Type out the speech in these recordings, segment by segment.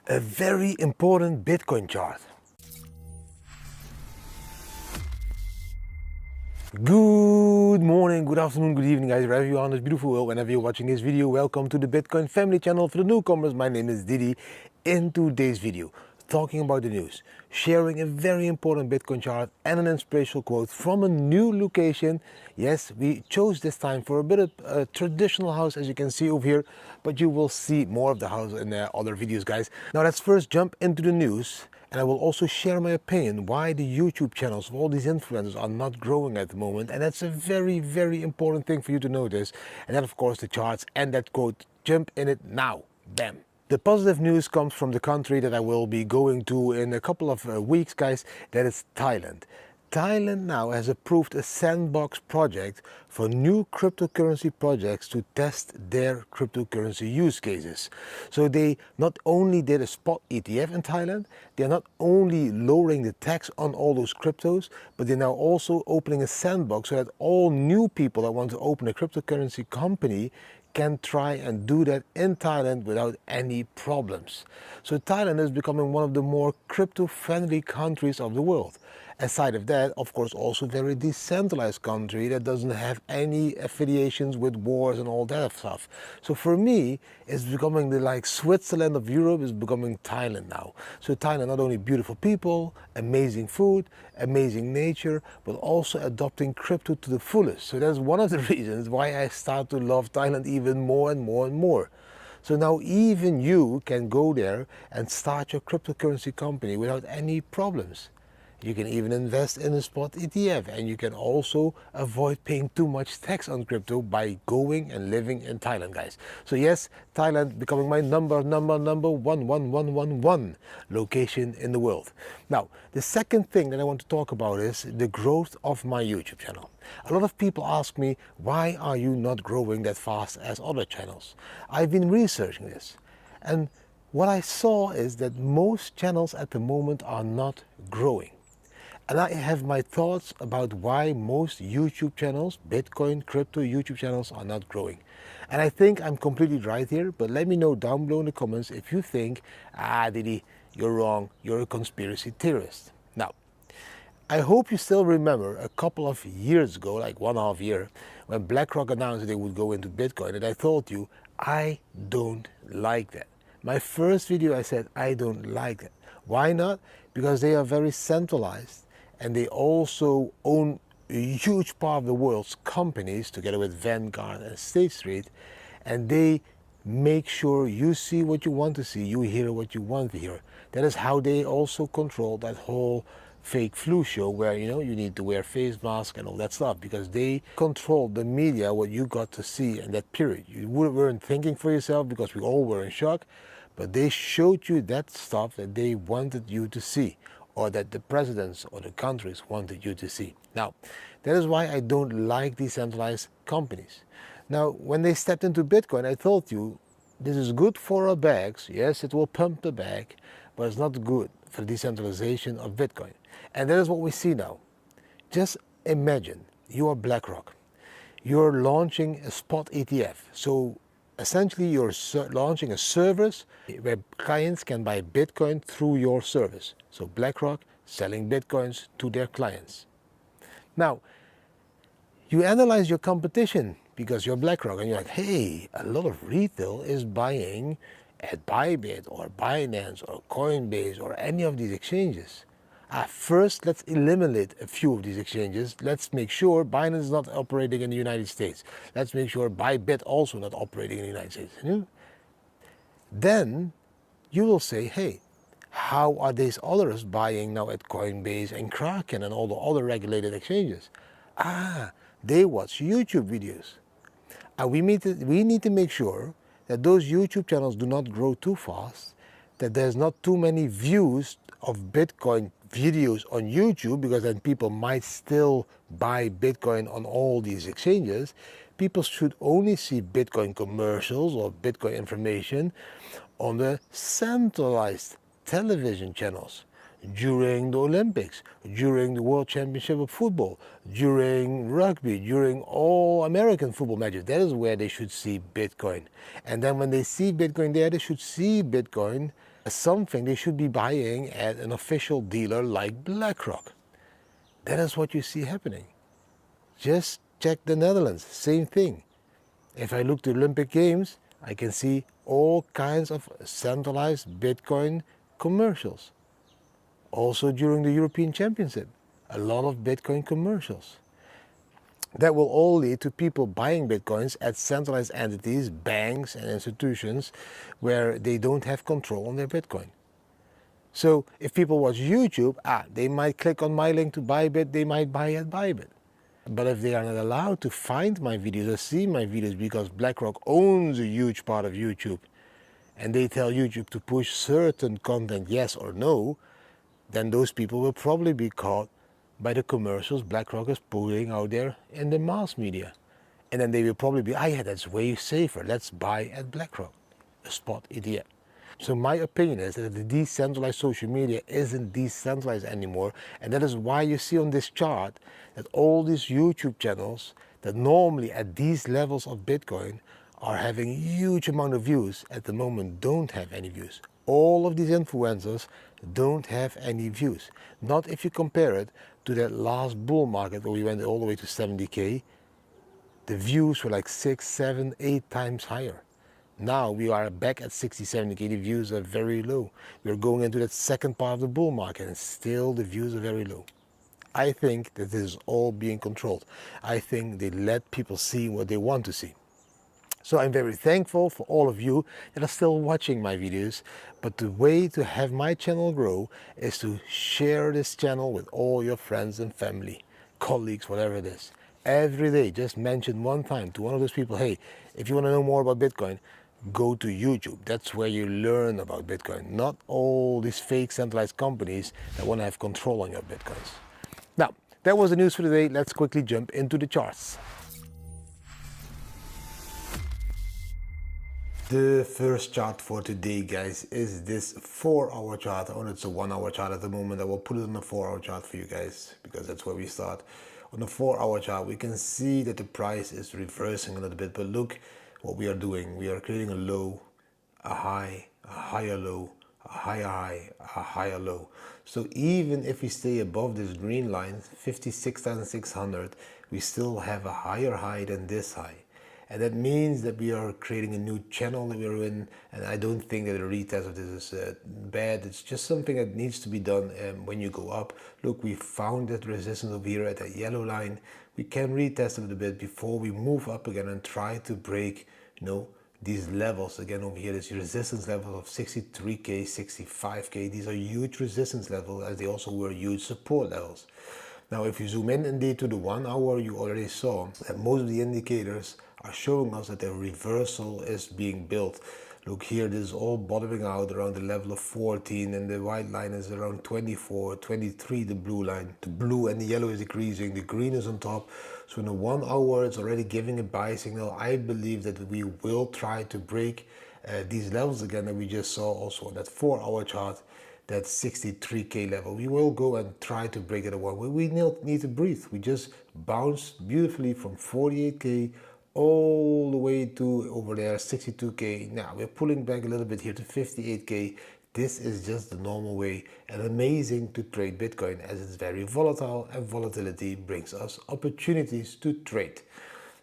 a very important Bitcoin chart. Good morning, good afternoon, good evening guys, wherever you are on this beautiful world, whenever you're watching this video. Welcome to the Bitcoin family channel. For the newcomers, my name is Didi. In today's video, talking about the news, sharing a very important Bitcoin chart and an inspirational quote from a new location. Yes, we chose this time for a bit of a traditional house, as you can see over here, but you will see more of the house in other videos, guys. Now let's first jump into the news, and I will also share my opinion why the YouTube channels of all these influencers are not growing at the moment. And that's a very, very important thing for you to notice. And then of course the charts and that quote. Jump in it now. Bam. The positive news comes from the country that I will be going to in a couple of weeks, guys. That is Thailand. Thailand now has approved a sandbox project for new cryptocurrency projects to test their cryptocurrency use cases. So they not only did a spot ETF in Thailand, they're not only lowering the tax on all those cryptos, but they're now also opening a sandbox so that all new people that want to open a cryptocurrency company can try and do that in Thailand without any problems. So Thailand is becoming one of the more crypto-friendly countries of the world. Aside of that, of course, also very decentralized country that doesn't have any affiliations with wars and all that stuff. So for me, it's becoming the like Switzerland of Europe is becoming Thailand now. So Thailand, not only beautiful people, amazing food, amazing nature, but also adopting crypto to the fullest. So that's one of the reasons why I start to love Thailand even more and more and more. So now even you can go there and start your cryptocurrency company without any problems. You can even invest in a spot ETF, and you can also avoid paying too much tax on crypto by going and living in Thailand, guys. So yes, Thailand becoming my number one location in the world. Now, the second thing that I want to talk about is the growth of my YouTube channel. A lot of people ask me, why are you not growing that fast as other channels? I've been researching this, and what I saw is that most channels at the moment are not growing. And I have my thoughts about why most YouTube channels, Bitcoin, crypto YouTube channels are not growing. And I think I'm completely right here, but let me know down below in the comments if you think, Didi, you're wrong, you're a conspiracy theorist. Now, I hope you still remember a couple of years ago, like 1.5 years, when BlackRock announced that they would go into Bitcoin, and I told you, I don't like that. My first video I said, I don't like that. Why not? Because they are very centralized. And they also own a huge part of the world's companies together with Vanguard and State Street. And they make sure you see what you want to see, you hear what you want to hear. That is how they also control that whole fake flu show where, you know, you need to wear face mask and all that stuff, because they control the media, what you got to see in that period. You weren't thinking for yourself because we all were in shock, but they showed you that stuff that they wanted you to see, or that the presidents or the countries wanted you to see. Now, that is why I don't like decentralized companies. Now, when they stepped into Bitcoin, I told you, this is good for our bags. Yes, it will pump the bag, but it's not good for the decentralization of Bitcoin. And that is what we see now. Just imagine, you are BlackRock. You're launching a spot ETF. So essentially, you're launching a service where clients can buy Bitcoin through your service. So BlackRock selling Bitcoins to their clients. Now, you analyze your competition because you're BlackRock and you're like, hey, a lot of retail is buying at Bybit or Binance or Coinbase or any of these exchanges. First, let's eliminate a few of these exchanges. Let's make sure Binance is not operating in the United States. Let's make sure Bybit also not operating in the United States. Then you will say, hey, how are these others buying now at Coinbase and Kraken and all the other regulated exchanges? They watch YouTube videos. And we need to make sure that those YouTube channels do not grow too fast, that there's not too many views of Bitcoin videos on YouTube, because then people might still buy Bitcoin on all these exchanges. People should only see Bitcoin commercials or Bitcoin information on the centralized television channels during the Olympics, during the World Championship of Football, during rugby, during all American football matches. That is where they should see Bitcoin. And then when they see Bitcoin there, they should see Bitcoin something they should be buying at an official dealer like BlackRock. That is what you see happening. Just check the Netherlands, same thing. If I look to Olympic Games, I can see all kinds of centralized Bitcoin commercials. Also during the European Championship, a lot of Bitcoin commercials. That will all lead to people buying Bitcoins at centralized entities, banks and institutions where they don't have control on their Bitcoin. So if people watch YouTube, they might click on my link to Bybit, they might buy at Bybit. But if they are not allowed to find my videos or see my videos because BlackRock owns a huge part of YouTube and they tell YouTube to push certain content yes or no, then those people will probably be caught by the commercials BlackRock is putting out there in the mass media. And then they will probably be, yeah, that's way safer, let's buy at BlackRock, a spot idiot. So my opinion is that the decentralized social media isn't decentralized anymore, and that is why you see on this chart that all these YouTube channels that normally at these levels of Bitcoin are having a huge amount of views at the moment don't have any views. All of these influencers don't have any views. Not if you compare it to that last bull market where we went all the way to 70K. The views were like 6, 7, 8 times higher. Now we are back at 60, 70K, the views are very low. We're going into that second part of the bull market and still the views are very low. I think that this is all being controlled. I think they let people see what they want to see. So I'm very thankful for all of you that are still watching my videos, but the way to have my channel grow is to share this channel with all your friends and family, colleagues, whatever it is. Every day, just mention one time to one of those people, hey, if you want to know more about Bitcoin, go to YouTube. That's where you learn about Bitcoin, not all these fake centralized companies that want to have control on your Bitcoins. Now, that was the news for today. Let's quickly jump into the charts. The first chart for today, guys, is this 4-hour chart. Oh, it's a 1-hour chart at the moment. I will put it on the 4-hour chart for you guys because that's where we start. On the 4-hour chart, we can see that the price is reversing a little bit, but look what we are doing. We are creating a low, a high, a higher low, a higher high, a higher low. So even if we stay above this green line, 56,600, we still have a higher high than this high. And that means that we are creating a new channel that we're in, and I don't think that a retest of this is bad. It's just something that needs to be done when you go up. Look, we found that resistance over here at that yellow line. We can retest a little bit before we move up again and try to break, these levels again over here. This resistance level of 63K, 65K. These are huge resistance levels, as they also were huge support levels. Now, if you zoom in indeed to the 1 hour, you already saw that most of the indicators are showing us that the reversal is being built. Look here, this is all bottoming out around the level of 14, and the white line is around 24, 23, the blue line. The blue and the yellow is decreasing, the green is on top. So in the 1 hour, it's already giving a buy signal. I believe that we will try to break these levels again that we just saw also on that 4-hour chart, that 63K level. We will go and try to break it at one. We need to breathe. We just bounced beautifully from 48K all the way to over there 62K. Now we're pulling back a little bit here to 58K. This is just the normal way, and amazing to trade Bitcoin as it's very volatile, and volatility brings us opportunities to trade.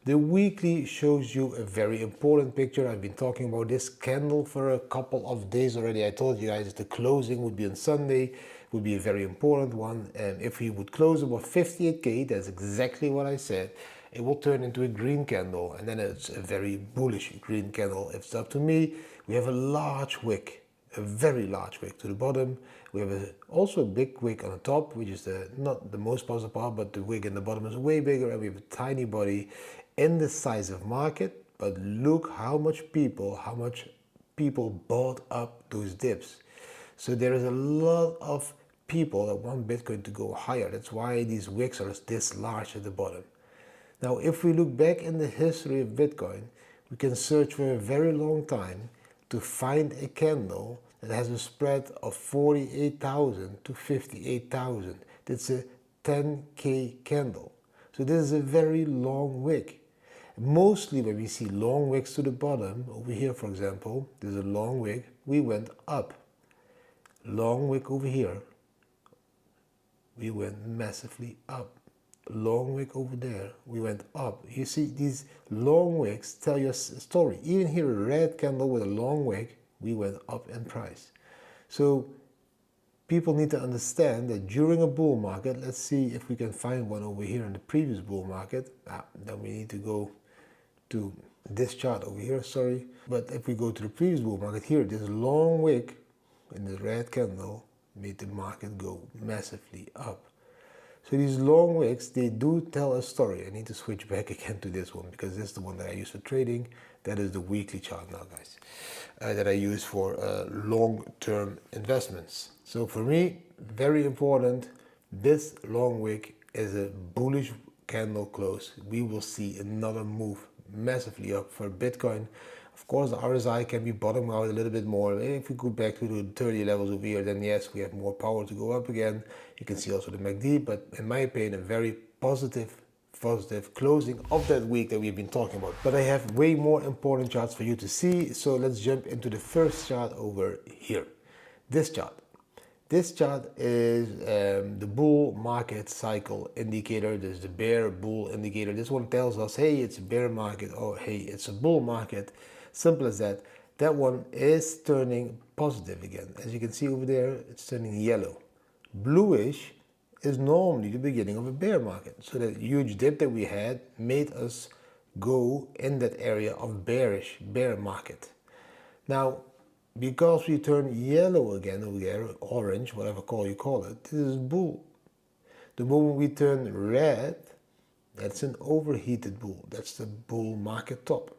The weekly shows you a very important picture. I've been talking about this candle for a couple of days already. I told you guys the closing would be on Sunday, would be a very important one. And if we would close above 58K, that's exactly what I said, it will turn into a green candle, and then it's a very bullish green candle. If it's up to me, we have a large wick, a very large wick to the bottom. We have also a big wick on the top, which is not the most positive part, but the wick in the bottom is way bigger, and we have a tiny body in the size of market. But look how much people bought up those dips. So there is a lot of people that want Bitcoin to go higher. That's why these wicks are this large at the bottom. Now, if we look back in the history of Bitcoin, we can search for a very long time to find a candle that has a spread of 48,000 to 58,000. That's a 10K candle. So this is a very long wick. Mostly when we see long wicks to the bottom, over here for example, there's a long wick, we went up. long wick over here, we went massively up. Long wick over there, we went up. You see, these long wicks tell you a story. Even here, a red candle with a long wick, we went up in price. So people need to understand that during a bull market, let's see if we can find one over here in the previous bull market. Then we need to go to this chart over here, sorry. But if we go to the previous bull market here, this long wick in the red candle made the market go massively up. So these long wicks, they do tell a story. I need to switch back again to this one because this is the one that I use for trading. That is the weekly chart now, guys, that I use for long-term investments. So for me, very important, this long wick is a bullish candle close. We will see another move massively up for Bitcoin. Of course, the RSI can be bottoming out a little bit more. If we go back to the 30 levels over here, then yes, we have more power to go up again. You can see also the MACD, but in my opinion, a very positive closing of that week that we've been talking about. But I have way more important charts for you to see. So let's jump into the first chart over here. This chart. This chart is the bull market cycle indicator. There's the bear bull indicator. This one tells us, hey, it's a bear market, or hey, it's a bull market. Simple as that. That one is turning positive again. As you can see over there, it's turning yellow. Bluish is normally the beginning of a bear market. So that huge dip that we had made us go in that area of bear market. Now, because we turn yellow again over there, orange, whatever color you call it, this is bull. The moment we turn red, that's an overheated bull. That's the bull market top.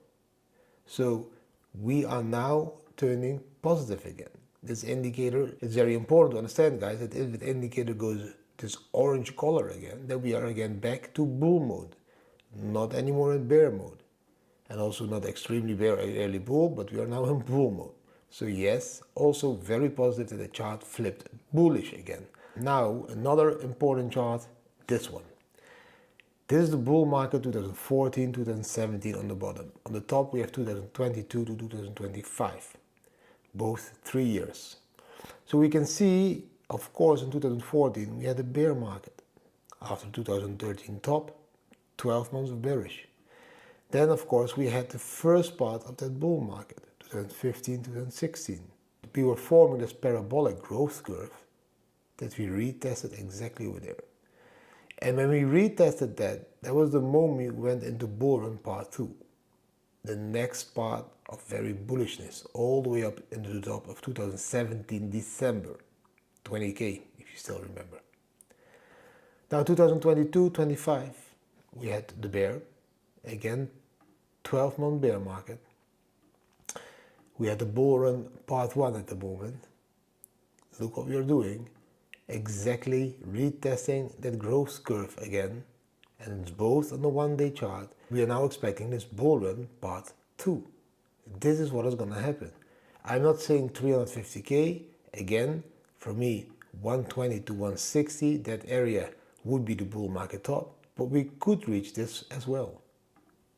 So we are now turning positive again. This indicator is very important to understand, guys, that if the indicator goes this orange color again, then we are again back to bull mode. Not anymore in bear mode. And also not extremely bear, early bull, but we are now in bull mode. So yes, also very positive that the chart flipped bullish again. Now, another important chart, this one. This is the bull market 2014, 2017 on the bottom. On the top, we have 2022 to 2025, both 3 years. So we can see, of course, in 2014, we had a bear market. After 2013 top, 12 months of bearish. Then, of course, we had the first part of that bull market, 2015, 2016. We were forming this parabolic growth curve that we retested exactly over there. And when we retested that, that was the moment we went into bull run part 2. The next part of very bullishness, all the way up into the top of 2017 December, 20K, if you still remember. Now 2022-25, we had the bear, again 12-month bear market. We had the bull run part 1 at the moment. Look what we are doing. Exactly retesting that growth curve again, and it's both on the 1-day chart. We are now expecting this bull run part 2. This is what is going to happen. I'm not saying 350k. Again, for me, 120 to 160, that area would be the bull market top, but we could reach this as well.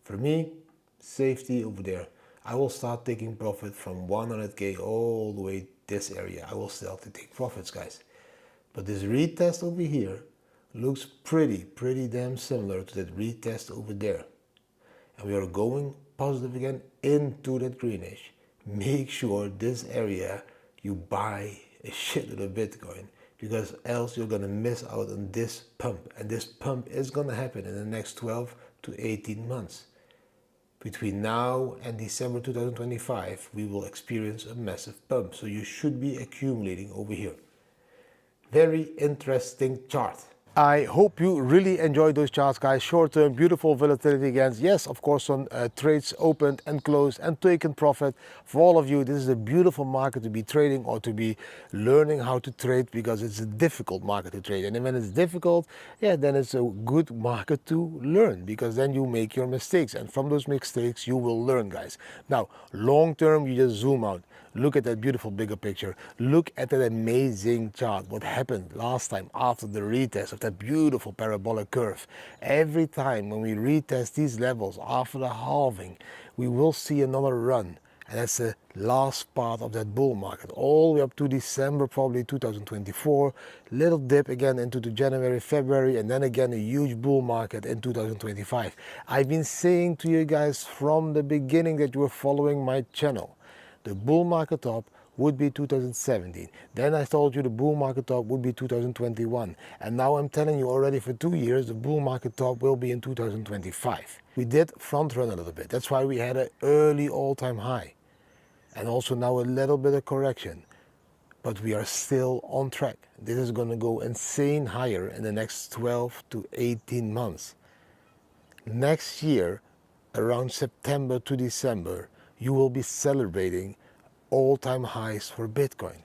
For me, safety over there. I will start taking profit from 100k all the way this area. I will start to take profits, guys. But this retest over here looks pretty damn similar to that retest over there. And we are going positive again into that greenish. Make sure this area you buy a shitload of Bitcoin, because else you're gonna miss out on this pump. And this pump is gonna happen in the next 12 to 18 months. Between now and December 2025, we will experience a massive pump. So you should be accumulating over here. Very interesting chart. I hope you really enjoyed those charts, guys. Short term, beautiful volatility against, yes, of course, some trades opened and closed and taken profit. For all of you, this is a beautiful market to be trading or to be learning how to trade, because it's a difficult market to trade. And when it's difficult, yeah, then it's a good market to learn, because then you make your mistakes. And from those mistakes, you will learn, guys. Now, long term, you just zoom out. Look at that beautiful bigger picture. Look at that amazing chart. What happened last time after the retest of that beautiful parabolic curve. Every time when we retest these levels after the halving, we will see another run. And that's the last part of that bull market, all the way up to December, probably 2024. Little dip again into the January, February, and then again a huge bull market in 2025. I've been saying to you guys from the beginning that you were following my channel, the bull market top would be 2017. Then I told you the bull market top would be 2021. And now I'm telling you already for 2 years, the bull market top will be in 2025. We did front run a little bit. That's why we had an early all-time high. And also now a little bit of correction. But we are still on track. This is going to go insane higher in the next 12 to 18 months. Next year, around September to December, you will be celebrating all-time highs for Bitcoin.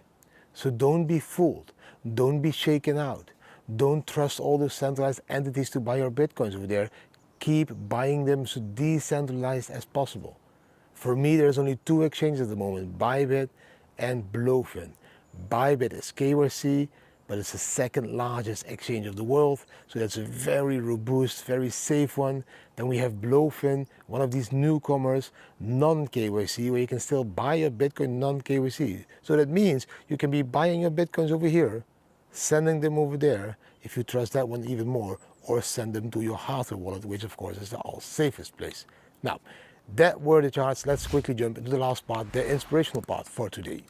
So don't be fooled. Don't be shaken out. Don't trust all those centralized entities to buy your Bitcoins over there. Keep buying them so decentralized as possible. For me, there's only 2 exchanges at the moment, Bybit and Bluefin. Bybit is KYC, but it's the second largest exchange of the world. So that's a very robust, very safe one. Then we have Bluefin, one of these newcomers, non-KYC, where you can still buy a Bitcoin non-KYC. So that means you can be buying your Bitcoins over here, sending them over there, if you trust that one even more, or send them to your hardware wallet, which of course is the safest place. Now, that were the charts. Let's quickly jump into the last part, the inspirational part for today.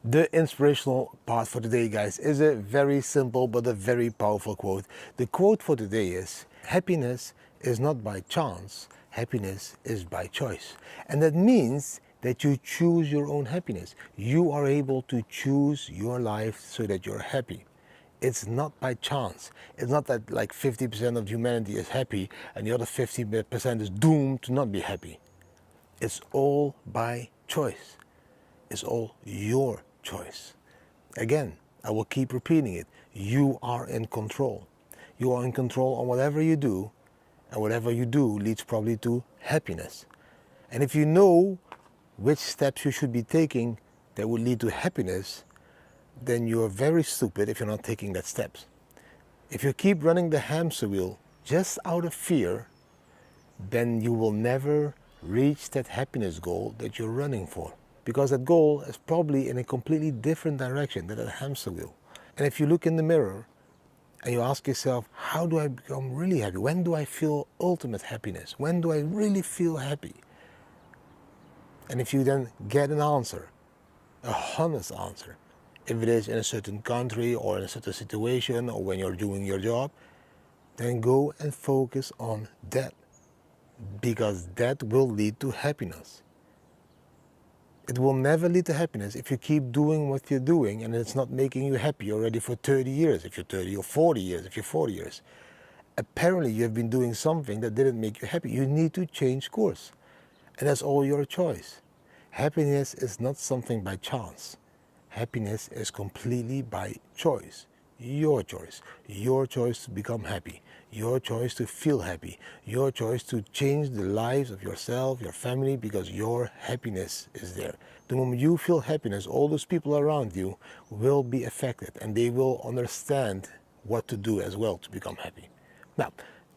The inspirational part for today, guys, is a very simple but a very powerful quote. The quote for today is, happiness is not by chance, happiness is by choice. And that means that you choose your own happiness. You are able to choose your life so that you're happy. It's not by chance. It's not that like 50% of humanity is happy and the other 50% is doomed to not be happy. It's all by choice. It's all your choice. Again, I will keep repeating it. You are in control. You are in control on whatever you do, and whatever you do leads probably to happiness. And if you know which steps you should be taking that will lead to happiness, then you are very stupid if you're not taking that steps. If you keep running the hamster wheel just out of fear, then you will never reach that happiness goal that you're running for. Because that goal is probably in a completely different direction than that hamster wheel. And if you look in the mirror and you ask yourself, how do I become really happy? When do I feel ultimate happiness? When do I really feel happy? And if you then get an answer, a honest answer, if it is in a certain country or in a certain situation or when you're doing your job, then go and focus on that, because that will lead to happiness. It will never lead to happiness if you keep doing what you're doing and it's not making you happy already for 30 years, if you're 30, or 40 years, if you're 40 years. Apparently you have been doing something that didn't make you happy. You need to change course. And that's all your choice. Happiness is not something by chance. Happiness is completely by choice. Your choice. Your choice to become happy. Your choice to feel happy. Your choice to change the lives of yourself, your family, because your happiness is there. The moment you feel happiness, all those people around you will be affected and they will understand what to do as well to become happy. Now,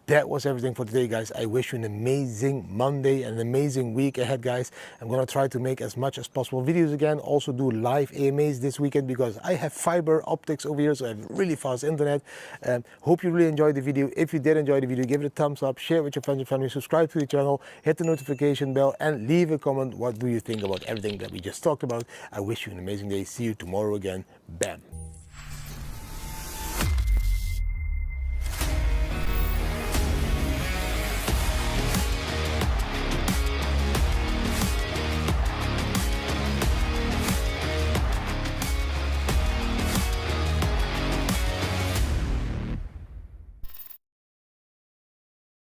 that was everything for today, guys. I wish you an amazing Monday and an amazing week ahead, guys. I'm going to try to make as much as possible videos again. Also do live AMAs this weekend because I have fiber optics over here, so I have really fast internet. Hope you really enjoyed the video. If you did enjoy the video, give it a thumbs up, share it with your friends and family, subscribe to the channel, hit the notification bell, and leave a comment. What do you think about everything that we just talked about? I wish you an amazing day. See you tomorrow again. Bam.